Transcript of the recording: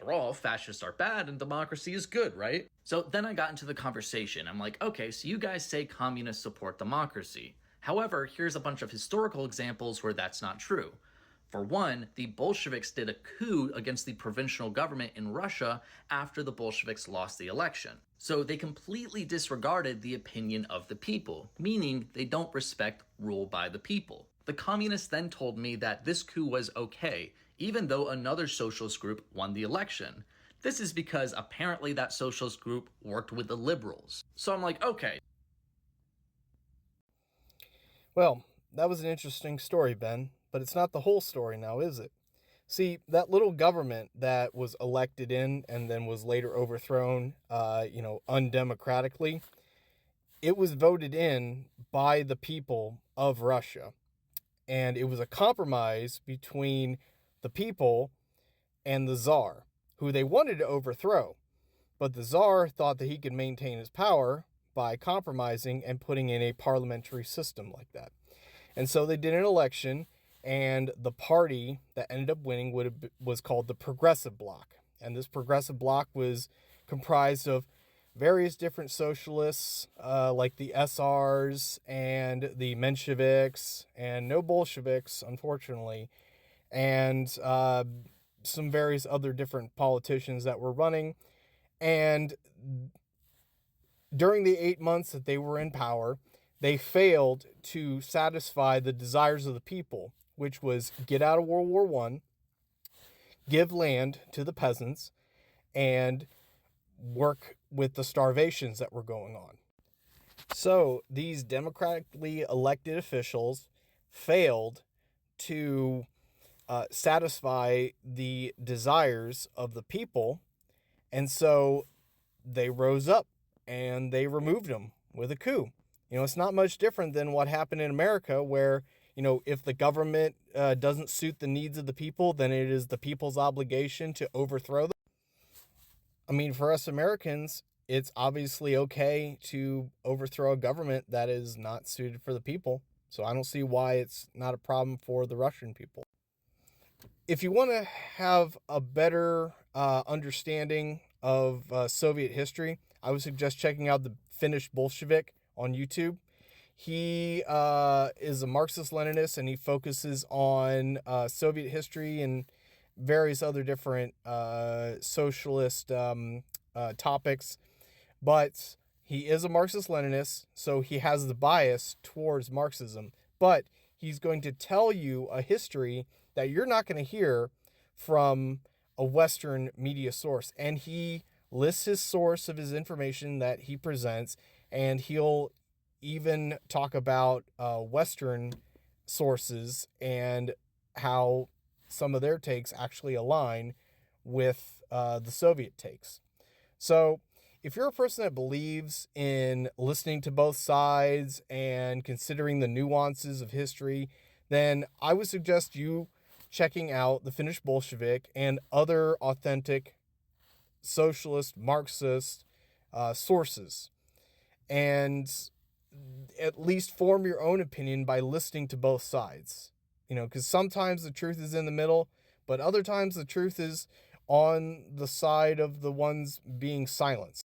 after all, fascists are bad and democracy is good, right? So then I got into the conversation. I'm like, okay, so you guys say communists support democracy. However, here's a bunch of historical examples where that's not true. For one, the Bolsheviks did a coup against the provisional government in Russia after the Bolsheviks lost the election. So they completely disregarded the opinion of the people, meaning they don't respect rule by the people. The communists then told me that this coup was okay, even though another socialist group won the election. This is because apparently that socialist group worked with the liberals. So I'm like, okay. Well, that was an interesting story, Ben, but it's not the whole story now, is it? See, that little government that was elected in and then was later overthrown, undemocratically, it was voted in by the people of Russia. And it was a compromise between the people and the Tsar, who they wanted to overthrow. But the Tsar thought that he could maintain his power by compromising and putting in a parliamentary system like that. And so they did an election, and the party that ended up winning was called the Progressive Bloc. And this Progressive Bloc was comprised of various different socialists, like the SRs and the Mensheviks, and no Bolsheviks, unfortunately, and some various other different politicians that were running. And during the 8 months that they were in power, they failed to satisfy the desires of the people, which was get out of World War I, give land to the peasants, and work with the starvations that were going on. So these democratically elected officials failed to satisfy the desires of the people, and so they rose up and they removed them with a coup. It's not much different than what happened in America, where, if the government doesn't suit the needs of the people, then it is the people's obligation to overthrow them. I mean, for us Americans, it's obviously okay to overthrow a government that is not suited for the people. So I don't see why it's not a problem for the Russian people. If you want to have a better understanding of Soviet history, I would suggest checking out the Finnish Bolshevik on YouTube. He is a Marxist-Leninist, and he focuses on Soviet history and various other different socialist topics. But he is a Marxist-Leninist, so he has the bias towards Marxism. But he's going to tell you a history that you're not going to hear from a Western media source. And he lists his source of his information that he presents, and he'll even talk about Western sources and how some of their takes actually align with the Soviet takes. So if you're a person that believes in listening to both sides and considering the nuances of history, then I would suggest you checking out the Finnish Bolshevik and other authentic socialist, Marxist sources. And at least form your own opinion by listening to both sides. Because sometimes the truth is in the middle, but other times the truth is on the side of the ones being silenced.